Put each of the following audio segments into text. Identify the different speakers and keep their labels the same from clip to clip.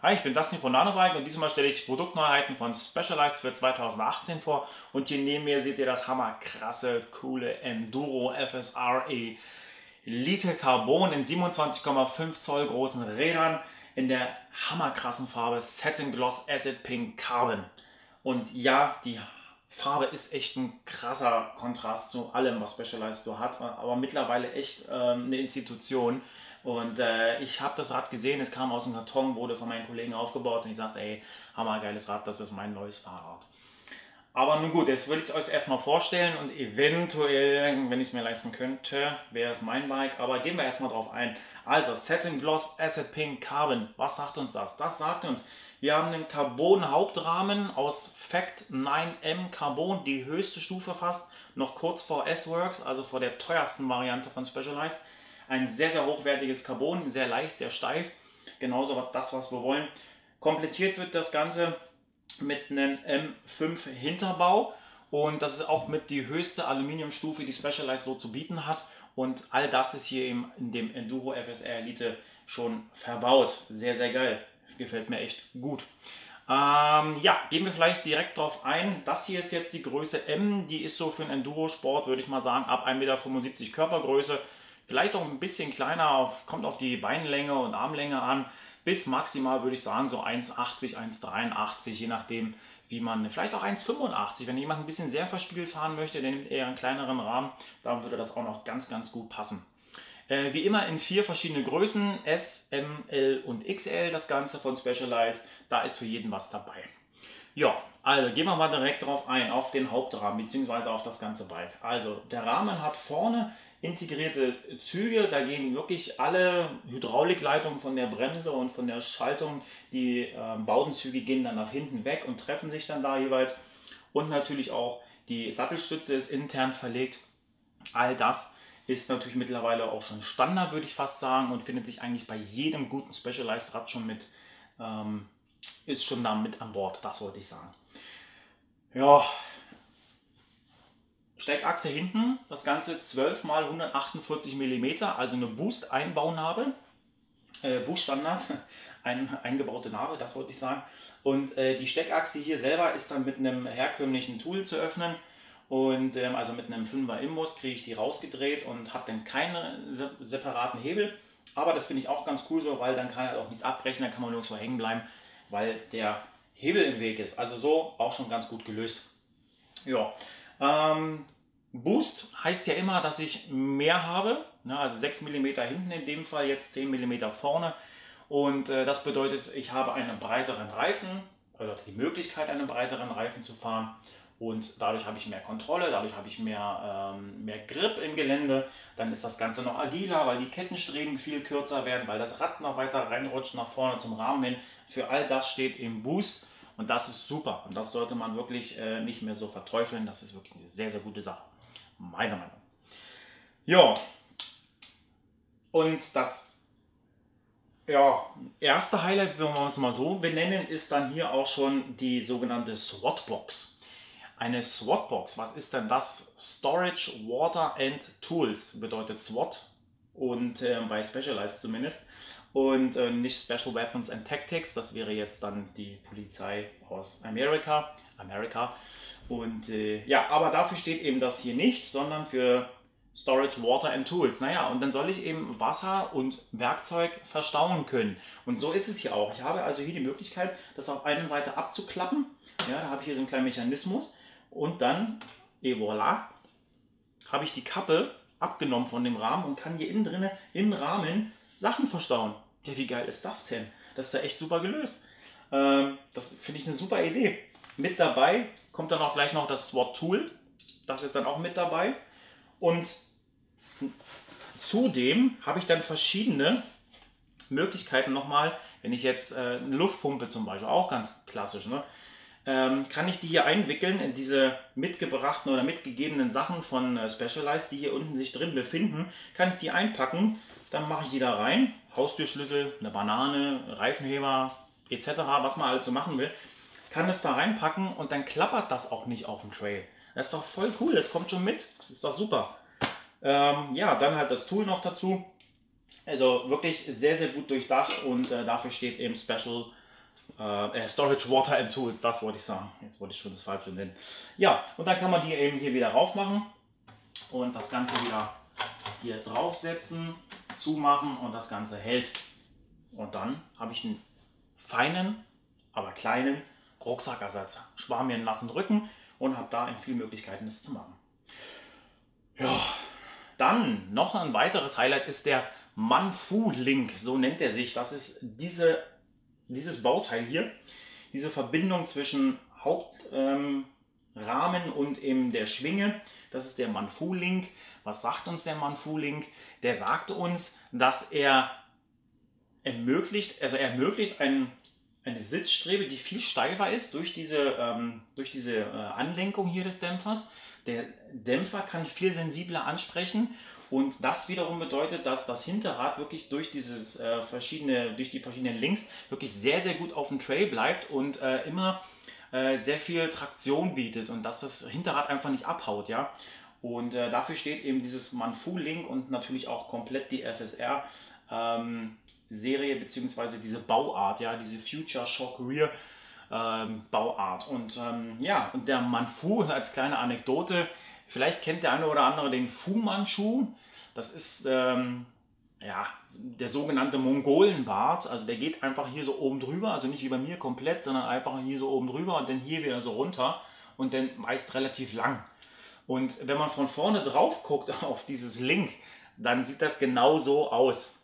Speaker 1: Hi, ich bin Dustin von Nanobike und diesmal stelle ich Produktneuheiten von Specialized für 2018 vor. Und hier neben mir seht ihr das hammerkrasse, coole Enduro FSR Elite Carbon in 27,5 Zoll großen Rädern in der hammerkrassen Farbe Satin Gloss Acid Pink Carbon. Und ja, die Farbe ist echt ein krasser Kontrast zu allem, was Specialized so hat, aber mittlerweile echt eine Institution. Und ich habe das Rad gesehen, es kam aus dem Karton, wurde von meinen Kollegen aufgebaut und ich sagte, ey, hammergeiles Rad, das ist mein neues Fahrrad. Aber nun gut, jetzt würde ich es euch erstmal vorstellen und eventuell, wenn ich es mir leisten könnte, wäre es mein Bike. Aber gehen wir erstmal drauf ein. Also, Satin Gloss Acid Pink Carbon, was sagt uns das? Das sagt uns, wir haben einen Carbon-Hauptrahmen aus Fact 9M Carbon, die höchste Stufe fast, noch kurz vor S-Works, also vor der teuersten Variante von Specialized. Ein sehr, sehr hochwertiges Carbon, sehr leicht, sehr steif, genauso das, was wir wollen. Komplettiert wird das Ganze mit einem M5 Hinterbau und das ist auch mit die höchste Aluminiumstufe, die Specialized so zu bieten hat. Und all das ist hier in dem Enduro FSR Elite schon verbaut. Sehr, sehr geil. Gefällt mir echt gut. Ja, gehen wir vielleicht direkt drauf ein. Das hier ist jetzt die Größe M. Die ist so für einen Enduro-Sport, würde ich mal sagen, ab 1,75 Meter Körpergröße. Vielleicht auch ein bisschen kleiner, kommt auf die Beinlänge und Armlänge an. Bis maximal würde ich sagen so 1,80, 1,83, je nachdem wie man, vielleicht auch 1,85. Wenn jemand ein bisschen sehr verspielt fahren möchte, der nimmt eher einen kleineren Rahmen, dann würde das auch noch ganz, ganz gut passen. Wie immer in 4 verschiedene Größen, S, M, L und XL das Ganze von Specialized. Da ist für jeden was dabei. Ja, also gehen wir mal direkt drauf ein, auf den Hauptrahmen bzw. auf das ganze Bike. Also der Rahmen hat vorne integrierte Züge, da gehen wirklich alle Hydraulikleitungen von der Bremse und von der Schaltung, die Bowdenzüge gehen dann nach hinten weg und treffen sich dann da jeweils. Und natürlich auch die Sattelstütze ist intern verlegt. All das ist natürlich mittlerweile auch schon Standard, würde ich fast sagen, und findet sich eigentlich bei jedem guten Specialized Rad schon mit, ist schon da mit an Bord, das wollte ich sagen. Ja, Steckachse hinten, das Ganze 12 x 148 mm, also eine Boost-Einbaunarbe, Boost-Standard, eingebaute Narbe, das wollte ich sagen. Und die Steckachse hier selber ist dann mit einem herkömmlichen Tool zu öffnen. Und also mit einem 5er Imbus kriege ich die rausgedreht und habe dann keine separaten Hebel. Aber das finde ich auch ganz cool so, weil dann kann halt auch nichts abbrechen, dann kann man nirgendwo hängen bleiben, weil der Hebel im Weg ist. Also so auch schon ganz gut gelöst. Ja, Boost heißt ja immer, dass ich mehr habe, ne, also 6 mm hinten in dem Fall, jetzt 10 mm vorne. Und das bedeutet, ich habe einen breiteren Reifen, oder die Möglichkeit, einen breiteren Reifen zu fahren. Und dadurch habe ich mehr Kontrolle, dadurch habe ich mehr Grip im Gelände. Dann ist das Ganze noch agiler, weil die Kettenstreben viel kürzer werden, weil das Rad noch weiter reinrutscht nach vorne zum Rahmen hin. Für all das steht im Boost und das ist super. Und das sollte man wirklich nicht mehr so verteufeln. Das ist wirklich eine sehr, sehr gute Sache. Meiner Meinung nach. Ja, und das erste Highlight, wenn wir es mal so benennen, ist dann hier auch schon die sogenannte SWAT-Box. Eine SWAT-Box, was ist denn das? Storage, Water and Tools bedeutet SWAT und bei Specialized zumindest. Und nicht Special Weapons and Tactics, das wäre jetzt dann die Polizei aus Amerika. Und ja, aber dafür steht eben das hier nicht, sondern für Storage, Water and Tools. Naja, und dann soll ich eben Wasser und Werkzeug verstauen können. Und so ist es hier auch. Ich habe also hier die Möglichkeit, das auf einer Seite abzuklappen. Ja, da habe ich hier so einen kleinen Mechanismus. Und dann, et voilà, habe ich die Kappe abgenommen von dem Rahmen und kann hier innen drin, im Rahmen, Sachen verstauen. Ja, wie geil ist das denn? Das ist ja echt super gelöst. Das finde ich eine super Idee. Mit dabei kommt dann auch gleich noch das SWAT-Tool. Das ist dann auch mit dabei. Und zudem habe ich dann verschiedene Möglichkeiten nochmal, wenn ich jetzt eine Luftpumpe zum Beispiel, auch ganz klassisch, ne? Kann ich die hier einwickeln in diese mitgebrachten oder mitgegebenen Sachen von Specialized, die hier unten sich drin befinden, kann ich die einpacken, dann mache ich die da rein, Haustürschlüssel, eine Banane, Reifenheber etc., was man alles so machen will, kann es da reinpacken und dann klappert das auch nicht auf dem Trail. Das ist doch voll cool, das kommt schon mit, das ist doch super. Ja, dann halt das Tool noch dazu, also wirklich sehr, sehr gut durchdacht und dafür steht eben Special Storage Water and Tools, das wollte ich sagen. Jetzt wollte ich schon das Falsche nennen. Ja, und dann kann man die eben hier wieder rauf machen und das Ganze wieder hier draufsetzen, zumachen und das Ganze hält. Und dann habe ich einen feinen, aber kleinen Rucksackersatz. Spare mir einen nassen Rücken und habe da viele Möglichkeiten, das zu machen. Ja, dann noch ein weiteres Highlight ist der Manfu Link, so nennt er sich. Das ist dieses Bauteil hier, diese Verbindung zwischen Hauptrahmen und eben der Schwinge. Das ist der Manfu Link. Was sagt uns der Manfu Link? Der sagt uns, dass er ermöglicht eine Sitzstrebe, die viel steifer ist durch diese Anlenkung hier des Dämpfers. Der Dämpfer kann viel sensibler ansprechen und das wiederum bedeutet, dass das Hinterrad wirklich durch die verschiedenen Links wirklich sehr, sehr gut auf dem Trail bleibt und immer sehr viel Traktion bietet und dass das Hinterrad einfach nicht abhaut, ja. Und dafür steht eben dieses Manfu Link und natürlich auch komplett die FSR Serie bzw. diese Bauart, ja, diese Future Shock Rear Bauart. Und ja, und der Manfu als kleine Anekdote, vielleicht kennt der eine oder andere den Fu Manchu. Das ist ja, der sogenannte Mongolenbart. Also der geht einfach hier so oben drüber, also nicht wie bei mir komplett, sondern einfach hier so oben drüber und dann hier wieder so runter und dann meist relativ lang. Und wenn man von vorne drauf guckt auf dieses Link, dann sieht das genau so aus.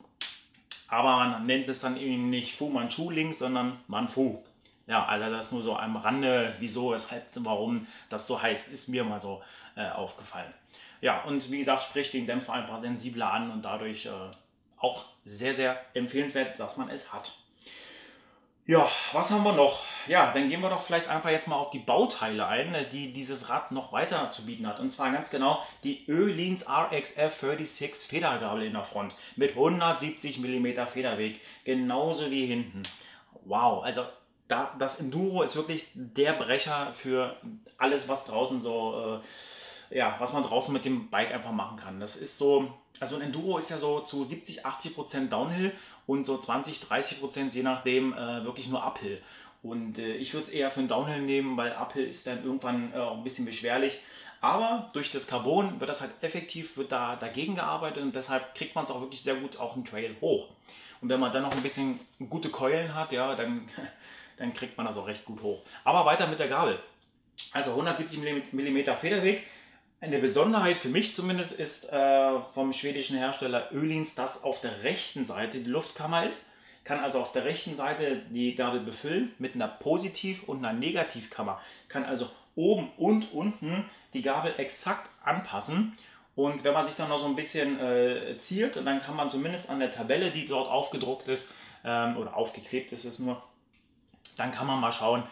Speaker 1: Aber man nennt es dann eben nicht Fu Manchu Link, sondern Manfu. Ja, also das nur so am Rande, wieso, weshalb, warum das so heißt, ist mir mal so aufgefallen. Ja, und wie gesagt, spricht den Dämpfer einfach sensibler an und dadurch auch sehr, sehr empfehlenswert, dass man es hat. Ja, was haben wir noch? Ja, dann gehen wir doch vielleicht einfach jetzt mal auf die Bauteile ein, die dieses Rad noch weiter zu bieten hat. Und zwar ganz genau die Öhlins RXF 36 Federgabel in der Front mit 170 mm Federweg, genauso wie hinten. Wow, also das Enduro ist wirklich der Brecher für alles, was draußen so, ja, was man draußen mit dem Bike einfach machen kann. Das ist so, also ein Enduro ist ja so zu 70-80% Downhill und so 20-30%, je nachdem, wirklich nur Uphill. Und ich würde es eher für einen Downhill nehmen, weil Uphill ist dann irgendwann auch ein bisschen beschwerlich. Aber durch das Carbon wird das halt effektiv, wird da dagegen gearbeitet und deshalb kriegt man es auch wirklich sehr gut auf den Trail hoch. Und wenn man dann noch ein bisschen gute Keulen hat, ja, dann kriegt man das auch recht gut hoch. Aber weiter mit der Gabel. Also 170 mm Federweg. Eine Besonderheit für mich zumindest ist vom schwedischen Hersteller Öhlins, dass auf der rechten Seite die Luftkammer ist. Kann also auf der rechten Seite die Gabel befüllen mit einer Positiv- und einer Negativkammer. Kann also oben und unten die Gabel exakt anpassen. Und wenn man sich dann noch so ein bisschen ziert, dann kann man zumindest an der Tabelle, die dort aufgedruckt ist, oder aufgeklebt ist es nur, dann kann man mal schauen,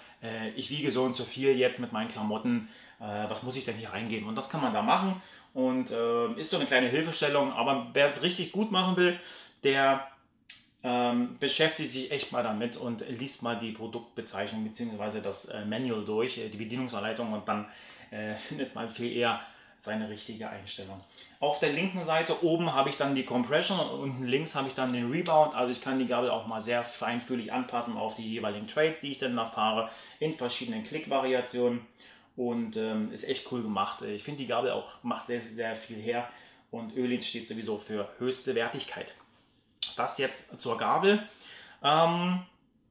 Speaker 1: ich wiege so und so viel jetzt mit meinen Klamotten, was muss ich denn hier reingeben? Und das kann man da machen und ist so eine kleine Hilfestellung, aber wer es richtig gut machen will, der beschäftigt sich echt mal damit und liest mal die Produktbezeichnung bzw. das Manual durch, die Bedienungsanleitung und dann findet man viel eher seine richtige Einstellung. Auf der linken Seite oben habe ich dann die Compression und unten links habe ich dann den Rebound. Also ich kann die Gabel auch mal sehr feinfühlig anpassen auf die jeweiligen Trails, die ich dann noch fahre, in verschiedenen Klickvariationen. Und ist echt cool gemacht. Ich finde die Gabel auch macht sehr, sehr viel her und Öhlins steht sowieso für höchste Wertigkeit. Das jetzt zur Gabel.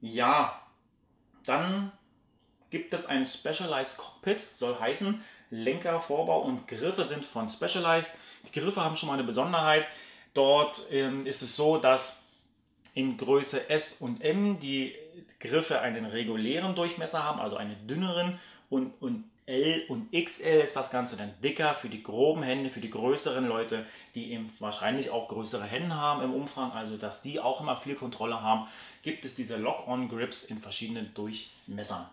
Speaker 1: Ja, dann gibt es ein Specialized Cockpit, soll heißen, Lenker, Vorbau und Griffe sind von Specialized. Die Griffe haben schon mal eine Besonderheit. Dort ist es so, dass in Größe S und M die Griffe einen regulären Durchmesser haben, also einen dünneren, und L und XL ist das Ganze dann dicker für die groben Hände, für die größeren Leute, die eben wahrscheinlich auch größere Hände haben im Umfang, also dass die auch immer viel Kontrolle haben, gibt es diese Lock-on-Grips in verschiedenen Durchmessern.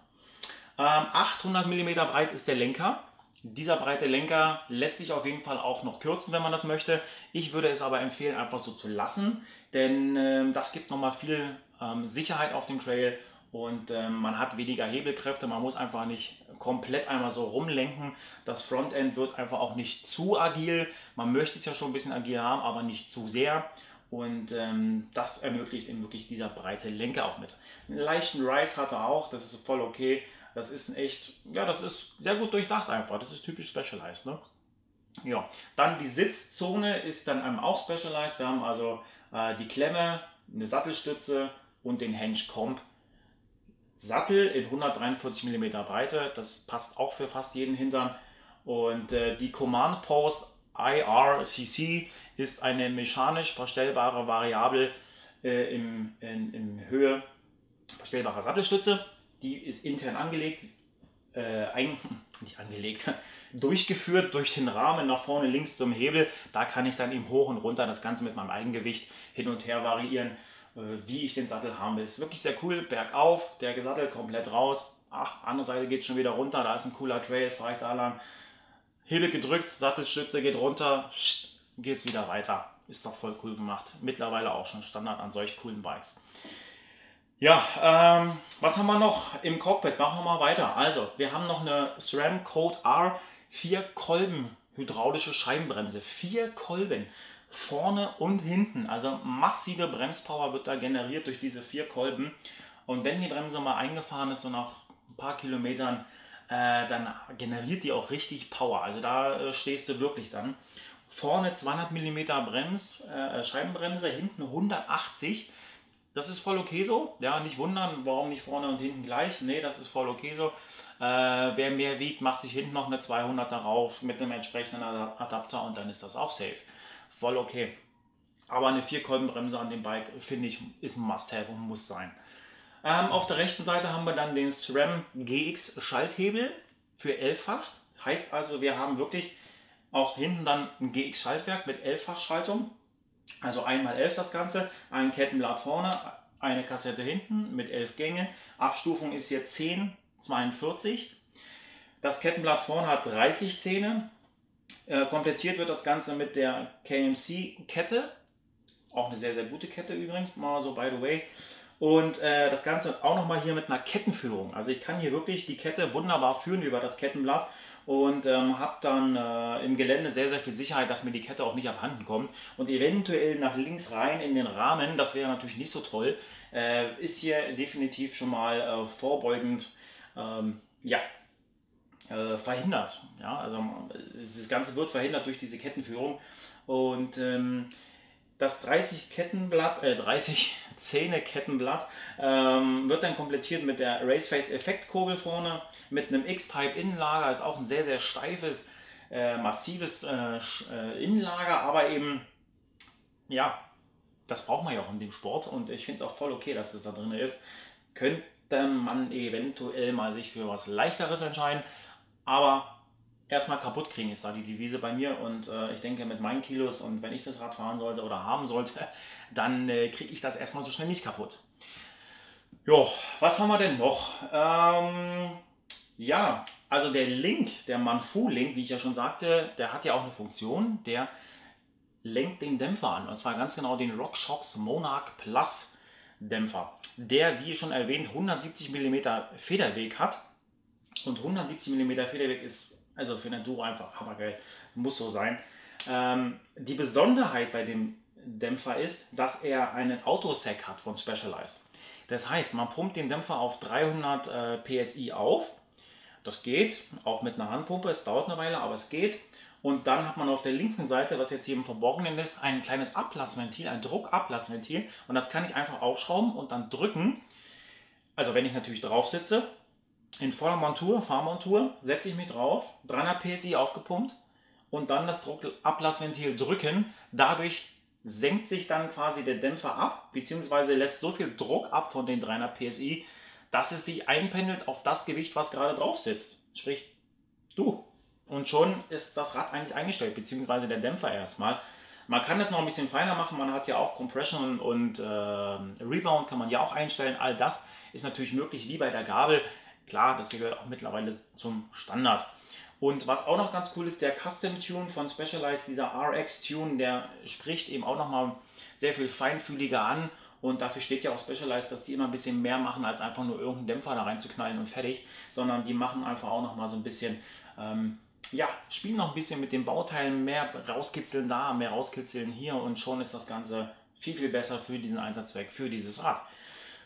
Speaker 1: 800 mm breit ist der Lenker. Dieser breite Lenker lässt sich auf jeden Fall auch noch kürzen, wenn man das möchte. Ich würde es aber empfehlen, einfach so zu lassen, denn das gibt nochmal viel Sicherheit auf dem Trail und man hat weniger Hebelkräfte. Man muss einfach nicht komplett einmal so rumlenken. Das Frontend wird einfach auch nicht zu agil. Man möchte es ja schon ein bisschen agil haben, aber nicht zu sehr. Und das ermöglicht ihm wirklich dieser breite Lenker auch mit. Einen leichten Rise hat er auch, das ist voll okay. Das ist ein echt, ja, das ist sehr gut durchdacht einfach. Das ist typisch Specialized, ne? Ja, dann die Sitzzone ist dann auch Specialized. Wir haben also die Klemme, eine Sattelstütze und den Henge Comp. Sattel in 143 mm Breite, das passt auch für fast jeden Hintern. Und die Command Post IRCC ist eine mechanisch verstellbare Variable in Höhe verstellbare Sattelstütze. Die ist intern angelegt, nicht angelegt, durchgeführt durch den Rahmen nach vorne links zum Hebel. Da kann ich dann eben hoch und runter das Ganze mit meinem Eigengewicht hin und her variieren, wie ich den Sattel haben will. Ist wirklich sehr cool. Bergauf, der Sattel komplett raus. Ach, andere Seite geht schon wieder runter. Da ist ein cooler Trail, fahre ich da lang. Hebel gedrückt, Sattelstütze geht runter, geht es wieder weiter. Ist doch voll cool gemacht. Mittlerweile auch schon Standard an solch coolen Bikes. Ja, was haben wir noch im Cockpit? Machen wir mal weiter. Also, wir haben noch eine SRAM Code R 4 Kolben hydraulische Scheibenbremse. 4 Kolben, vorne und hinten. Also massive Bremspower wird da generiert durch diese 4 Kolben. Und wenn die Bremse mal eingefahren ist, so nach ein paar Kilometern, dann generiert die auch richtig Power. Also da stehst du wirklich dann. Vorne 200 mm Scheibenbremse, hinten 180. Das ist voll okay so. Ja, nicht wundern, warum nicht vorne und hinten gleich. Nee, das ist voll okay so. Wer mehr wiegt, macht sich hinten noch eine 200 darauf mit einem entsprechenden Adapter und dann ist das auch safe. Voll okay. Aber eine 4-Kolbenbremse an dem Bike, finde ich, ist ein Must-Have und muss sein. Auf der rechten Seite haben wir dann den SRAM GX Schalthebel für 11-fach. Heißt also, wir haben wirklich auch hinten dann ein GX Schaltwerk mit 11-fach Schaltung. Also 1x11 das Ganze, ein Kettenblatt vorne, eine Kassette hinten mit 11 Gänge. Abstufung ist hier 10/42. Das Kettenblatt vorne hat 30 Zähne. Komplettiert wird das Ganze mit der KMC Kette. Auch eine sehr, sehr gute Kette übrigens, mal so by the way. Und das Ganze auch nochmal hier mit einer Kettenführung. Also ich kann hier wirklich die Kette wunderbar führen über das Kettenblatt und habe dann im Gelände sehr, sehr viel Sicherheit, dass mir die Kette auch nicht abhanden kommt. Und eventuell nach links rein in den Rahmen, das wäre natürlich nicht so toll, ist hier definitiv schon mal vorbeugend verhindert. Ja, also das Ganze wird verhindert durch diese Kettenführung. Und das 30 Zähne Kettenblatt wird dann komplettiert mit der Raceface Effektkurbel vorne, mit einem X-Type Innenlager, ist auch ein sehr, sehr steifes, massives Innenlager, aber eben, ja, das braucht man ja auch in dem Sport und ich finde es auch voll okay, dass das da drin ist. Könnte man eventuell mal sich für was Leichteres entscheiden, aber erstmal kaputt kriegen ist da die Devise bei mir und ich denke mit meinen Kilos und wenn ich das Rad fahren sollte oder haben sollte, dann kriege ich das erstmal so schnell nicht kaputt. Jo, was haben wir denn noch? Ja, also der Link, der Manfu Link, wie ich ja schon sagte, der hat ja auch eine Funktion, der lenkt den Dämpfer an und zwar ganz genau den RockShox Monarch Plus Dämpfer, der wie schon erwähnt 170 mm Federweg hat und 170 mm Federweg ist also für eine Enduro einfach hammergeil, muss so sein. Die Besonderheit bei dem Dämpfer ist, dass er einen Autosec hat von Specialized. Das heißt, man pumpt den Dämpfer auf 300 PSI auf. Das geht, auch mit einer Handpumpe, es dauert eine Weile, aber es geht. Und dann hat man auf der linken Seite, was jetzt hier im Verborgenen ist, ein kleines Ablassventil, ein Druckablassventil. Und das kann ich einfach aufschrauben und dann drücken. Also wenn ich natürlich drauf sitze, in voller Montur, Fahrmontur, setze ich mich drauf, 300 PSI aufgepumpt und dann das Druckablassventil drücken. Dadurch senkt sich dann quasi der Dämpfer ab, beziehungsweise lässt so viel Druck ab von den 300 PSI, dass es sich einpendelt auf das Gewicht, was gerade drauf sitzt. Sprich, du. Und schon ist das Rad eigentlich eingestellt, beziehungsweise der Dämpfer erstmal. Man kann es noch ein bisschen feiner machen, man hat ja auch Compression und Rebound kann man ja auch einstellen. All das ist natürlich möglich, wie bei der Gabel. Klar, das gehört auch mittlerweile zum Standard. Und was auch noch ganz cool ist, der Custom Tune von Specialized, dieser RX Tune, der spricht eben auch nochmal sehr viel feinfühliger an. Und dafür steht ja auch Specialized, dass die immer ein bisschen mehr machen, als einfach nur irgendeinen Dämpfer da reinzuknallen und fertig. Sondern die machen einfach auch nochmal so ein bisschen, spielen noch ein bisschen mit den Bauteilen, mehr rauskitzeln da, mehr rauskitzeln hier und schon ist das Ganze viel besser für diesen Einsatzzweck, für dieses Rad.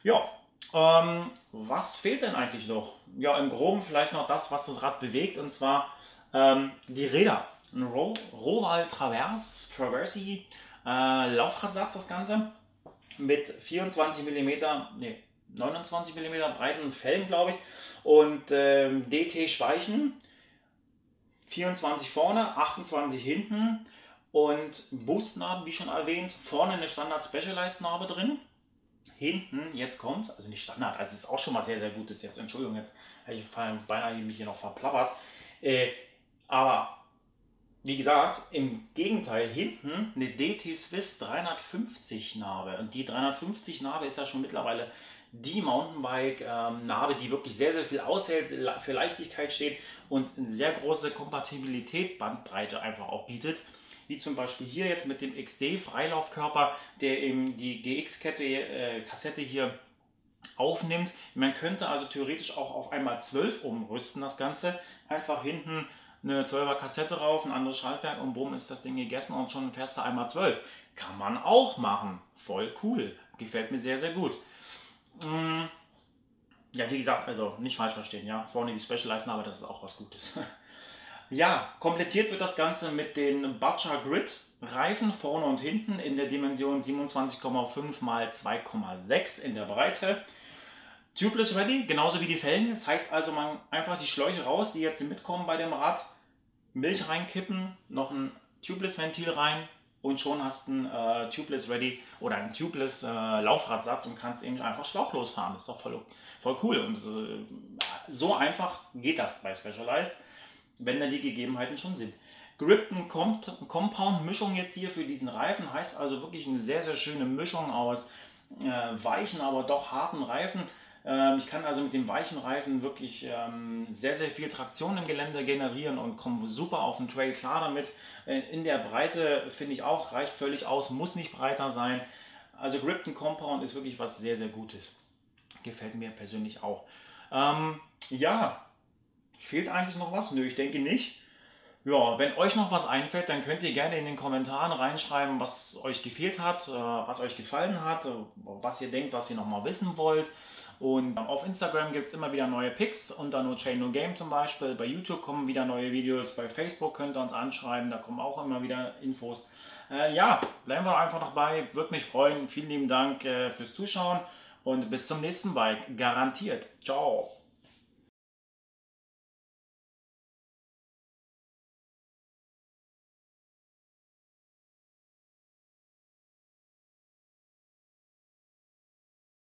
Speaker 1: Ja, was fehlt denn eigentlich noch? Ja, im Groben vielleicht noch das, was das Rad bewegt, und zwar die Räder. Ein Roval Traversi Laufradsatz, das Ganze, mit 24 mm, nee, 29 mm breiten Felgen, glaube ich, und DT-Speichen, 24 vorne, 28 hinten und Boostnarben, wie schon erwähnt, vorne eine Standard Specialized-Narbe drin. Hinten, jetzt kommt, also nicht Standard, also es ist auch schon mal sehr, sehr gut ist jetzt, Entschuldigung, jetzt hätte ich beinahe mich hier noch verplappert, aber wie gesagt, im Gegenteil, hinten eine DT Swiss 350 Narbe, und die 350 Narbe ist ja schon mittlerweile die Mountainbike-Narbe, die wirklich sehr, sehr viel aushält, für Leichtigkeit steht und eine sehr große Kompatibilität, Bandbreite einfach auch bietet. Wie zum Beispiel hier jetzt mit dem XD Freilaufkörper, der eben die GX-Kassette hier aufnimmt. Man könnte also theoretisch auch auf einmal 12 umrüsten, das Ganze. Einfach hinten eine 12er Kassette rauf, ein anderes Schaltwerk und bumm ist das Ding gegessen und schon fährst du einmal 12. Kann man auch machen. Voll cool. Gefällt mir sehr, sehr gut. Ja, wie gesagt, also nicht falsch verstehen, ja. Vorne die Specialized, aber das ist auch was Gutes. Ja, komplettiert wird das Ganze mit den Butcher Grid Reifen vorne und hinten in der Dimension 27,5 x 2,6 in der Breite. Tubeless ready, genauso wie die Felgen. Das heißt also, man einfach die Schläuche raus, die jetzt mitkommen bei dem Rad, Milch reinkippen, noch ein Tubeless Ventil rein und schon hast du ein Tubeless ready oder ein Tubeless Laufradsatz und kannst eben einfach schlauchlos fahren. Das ist doch voll cool. Und so einfach geht das bei Specialized, wenn da die Gegebenheiten schon sind. Gripton Compound Mischung jetzt hier für diesen Reifen, heißt also wirklich eine sehr, sehr schöne Mischung aus weichen, aber doch harten Reifen. Ich kann also mit dem weichen Reifen wirklich sehr, sehr viel Traktion im Gelände generieren und komme super auf den Trail klar damit. In der Breite finde ich auch, reicht völlig aus, muss nicht breiter sein. Also Gripton Compound ist wirklich was sehr, sehr Gutes. Gefällt mir persönlich auch. Ja, fehlt eigentlich noch was? Nö, ich denke nicht. Ja, wenn euch noch was einfällt, dann könnt ihr gerne in den Kommentaren reinschreiben, was euch gefehlt hat, was euch gefallen hat, was ihr denkt, was ihr nochmal wissen wollt. Und auf Instagram gibt es immer wieder neue Pics, unter No Chain No Game zum Beispiel. Bei YouTube kommen wieder neue Videos, bei Facebook könnt ihr uns anschreiben, da kommen auch immer wieder Infos. Ja, bleiben wir einfach dabei, würde mich freuen. Vielen lieben Dank fürs Zuschauen und bis zum nächsten Bike, garantiert. Ciao!